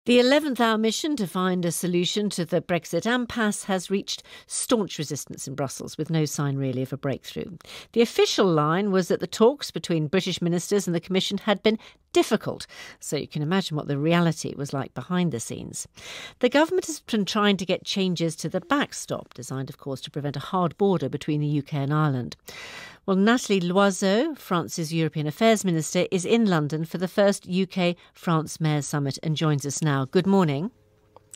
The 11th hour mission to find a solution to the Brexit impasse has reached staunch resistance in Brussels, with no sign really of a breakthrough. The official line was that the talks between British ministers and the Commission had been difficult, so you can imagine what the reality was like behind the scenes. The government has been trying to get changes to the backstop, designed, of course, to prevent a hard border between the UK and Ireland. Well, Nathalie Loiseau, France's European Affairs Minister, is in London for the first UK-France Mayors Summit and joins us now. Good morning.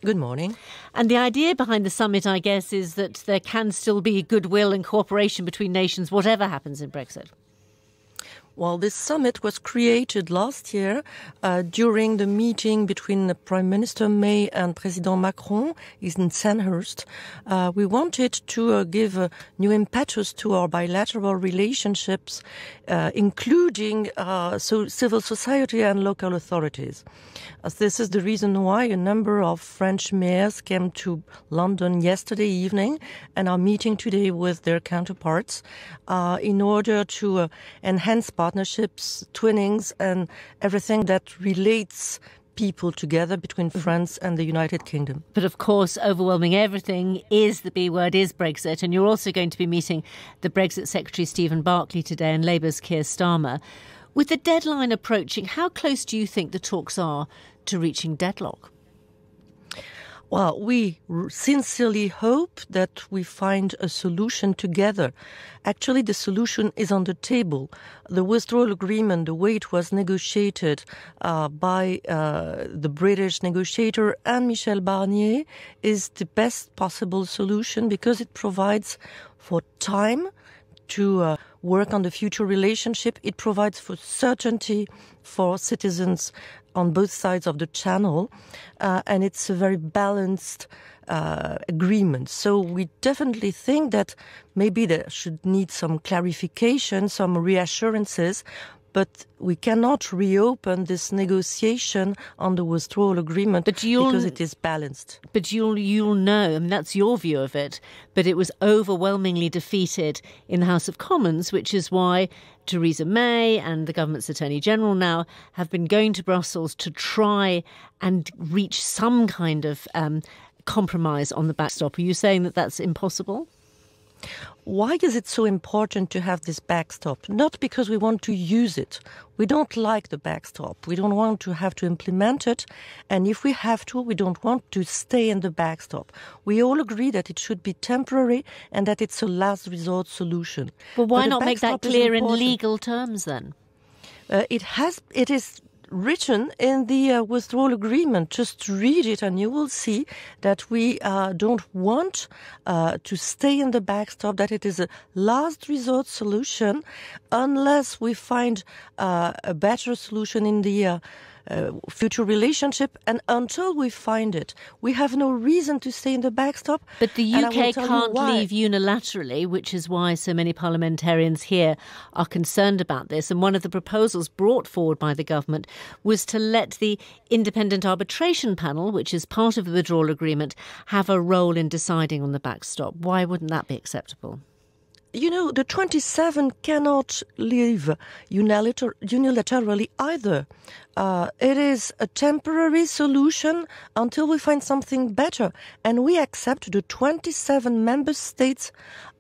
Good morning. And the idea behind the summit, I guess, is that there can still be goodwill and cooperation between nations, whatever happens in Brexit. Well, this summit was created last year during the meeting between Prime Minister May and President Macron in Sandhurst. We wanted to give a new impetus to our bilateral relationships, including civil society and local authorities. This is the reason why a number of French mayors came to London yesterday evening and are meeting today with their counterparts in order to enhance partnerships, twinnings, and everything that relates people together between France and the United Kingdom. But of course, overwhelming everything is the B word, is Brexit. And you're also going to be meeting the Brexit Secretary Stephen Barclay today and Labour's Keir Starmer. With the deadline approaching, how close do you think the talks are to reaching deadlock? Well, we sincerely hope that we find a solution together. Actually, the solution is on the table. The withdrawal agreement, the way it was negotiated by the British negotiator and Michel Barnier, is the best possible solution because it provides for time to work on the future relationship. It provides for certainty for citizens on both sides of the channel, and it's a very balanced agreement. So we definitely think that maybe there should need some clarification, some reassurances, but we cannot reopen this negotiation on the withdrawal agreement because it is balanced. But you'll know, I mean, that's your view of it, but it was overwhelmingly defeated in the House of Commons, which is why Theresa May and the government's Attorney General now have been going to Brussels to try and reach some kind of compromise on the backstop. Are you saying that that's impossible? Why is it so important to have this backstop? Not because we want to use it. We don't like the backstop. We don't want to have to implement it. And if we have to, we don't want to stay in the backstop. We all agree that it should be temporary and that it's a last resort solution. Well, why not make that clear in legal terms then? It is written in the withdrawal agreement. Just read it and you will see that we don't want to stay in the backstop, that it is a last resort solution unless we find a better solution in the future relationship, and until we find it, we have no reason to stay in the backstop. But the UK can't leave unilaterally, which is why so many parliamentarians here are concerned about this. And one of the proposals brought forward by the government was to let the independent arbitration panel, which is part of the withdrawal agreement, have a role in deciding on the backstop. Why wouldn't that be acceptable? You know, the 27 cannot leave unilaterally either. It is a temporary solution until we find something better. And we accept, the 27 member states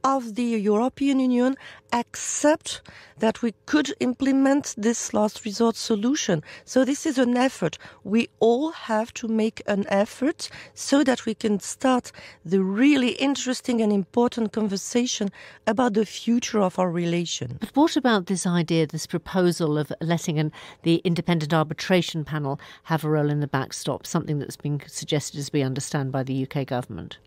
of the European Union accept that we could implement this last resort solution. So this is an effort. We all have to make an effort so that we can start the really interesting and important conversation about the future of our relation. But what about this idea, this proposal of letting the independent arbitration panel have a role in the backstop, something that's been suggested, as we understand, by the UK government?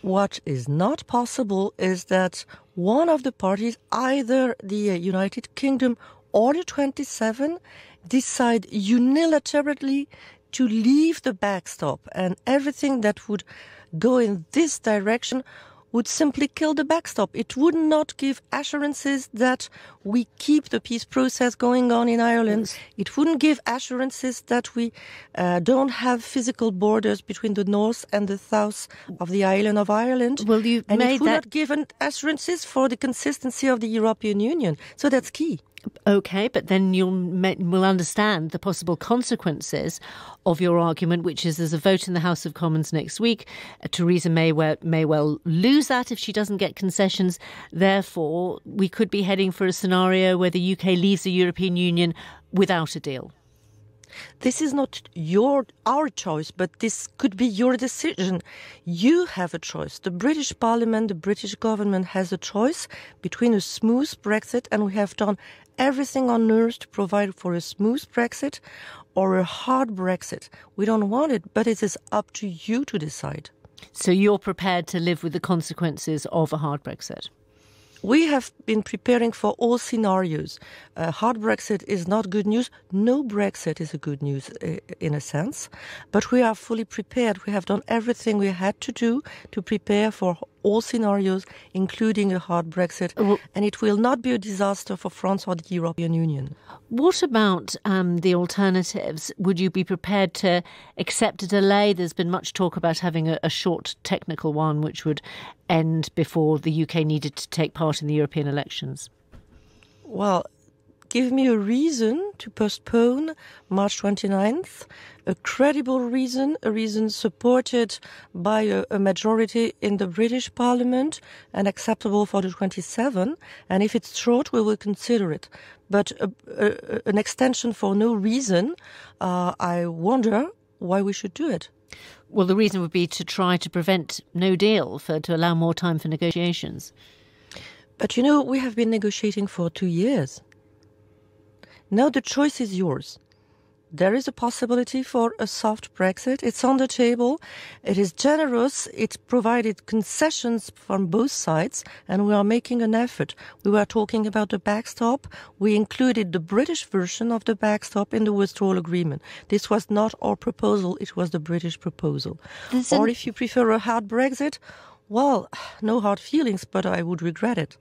What is not possible is that one of the parties, either the United Kingdom or the 27, decide unilaterally to leave the backstop, and everything that would go in this direction would simply kill the backstop. It would not give assurances that we keep the peace process going on in Ireland. It wouldn't give assurances that we don't have physical borders between the north and the south of the island of Ireland. Well, it would not give assurances for the consistency of the European Union. So that's key. OK, but then we'll understand the possible consequences of your argument, which is there's a vote in the House of Commons next week. Theresa May may well lose that if she doesn't get concessions. Therefore, we could be heading for a scenario where the UK leaves the European Union without a deal. This is not our choice, but this could be your decision. You have a choice. The British Parliament, the British government has a choice between a smooth Brexit, and we have done everything on earth to provide for a smooth Brexit, or a hard Brexit. We don't want it, but it is up to you to decide. So you're prepared to live with the consequences of a hard Brexit? We have been preparing for all scenarios. Hard Brexit is not good news. No Brexit is a good news in a sense. But we are fully prepared. We have done everything we had to do to prepare for all scenarios, including a hard Brexit. And it will not be a disaster for France or the European Union. What about the alternatives? Would you be prepared to accept a delay? There's been much talk about having a short technical one, which would end before the UK needed to take part in the European elections. Well, give me a reason to postpone March 29th, a credible reason, a reason supported by a majority in the British Parliament and acceptable for the 27. And if it's short, we will consider it. But an extension for no reason, I wonder why we should do it. Well, the reason would be to try to prevent no deal, to allow more time for negotiations. But we have been negotiating for 2 years. Now the choice is yours. There is a possibility for a soft Brexit. It's on the table. It is generous. It provided concessions from both sides, and we are making an effort. We were talking about the backstop. We included the British version of the backstop in the withdrawal agreement. This was not our proposal. It was the British proposal. Or if you prefer a hard Brexit, well, no hard feelings, but I would regret it.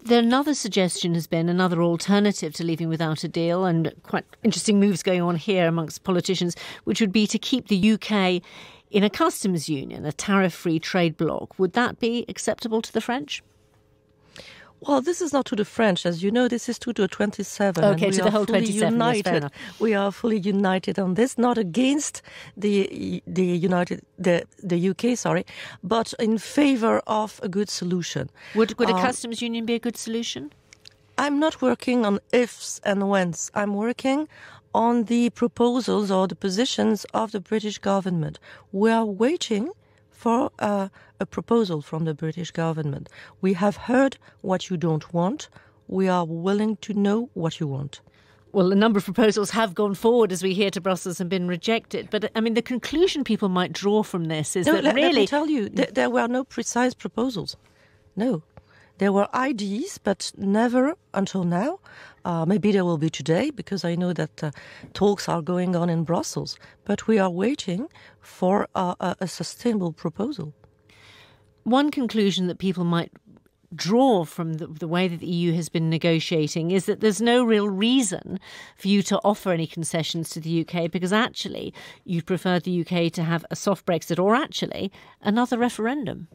Another suggestion has been another alternative to leaving without a deal, and quite interesting moves going on here amongst politicians, which would be to keep the UK in a customs union, a tariff-free trade bloc. Would that be acceptable to the French? Well, this is not to the French. As you know, this is to the 27. OK, to the whole 27. Yes, fair enough. We are fully united on this, not against the UK, but in favour of a good solution. Would a customs union be a good solution? I'm not working on ifs and whens. I'm working on the proposals or the positions of the British government. We are waiting for a proposal from the British government. We have heard what you don't want. We are willing to know what you want. Well, a number of proposals have gone forward, as we hear, to Brussels and been rejected. But, I mean, the conclusion people might draw from this is that really... Let me tell you, there were no precise proposals. No. There were ideas, but never until now. Maybe there will be today, because I know that talks are going on in Brussels. But we are waiting for a sustainable proposal. One conclusion that people might draw from the way that the EU has been negotiating is that there's no real reason for you to offer any concessions to the UK, because actually you'd prefer the UK to have a soft Brexit, or actually another referendum.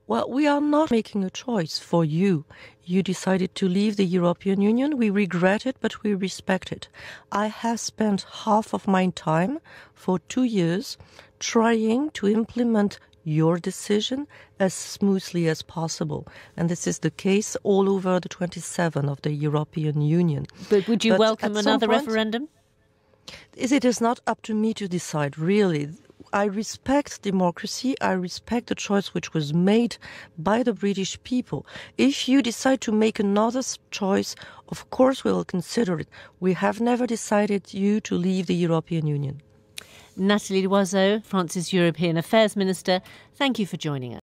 Well, we are not making a choice for you. You decided to leave the European Union. We regret it, but we respect it. I have spent half of my time for 2 years trying to implement your decision as smoothly as possible. And this is the case all over the 27 of the European Union. But would you welcome another referendum? It is not up to me to decide, really. I respect democracy. I respect the choice which was made by the British people. If you decide to make another choice, of course we will consider it. We have never decided you to leave the European Union. Nathalie Loiseau, France's European Affairs Minister, thank you for joining us.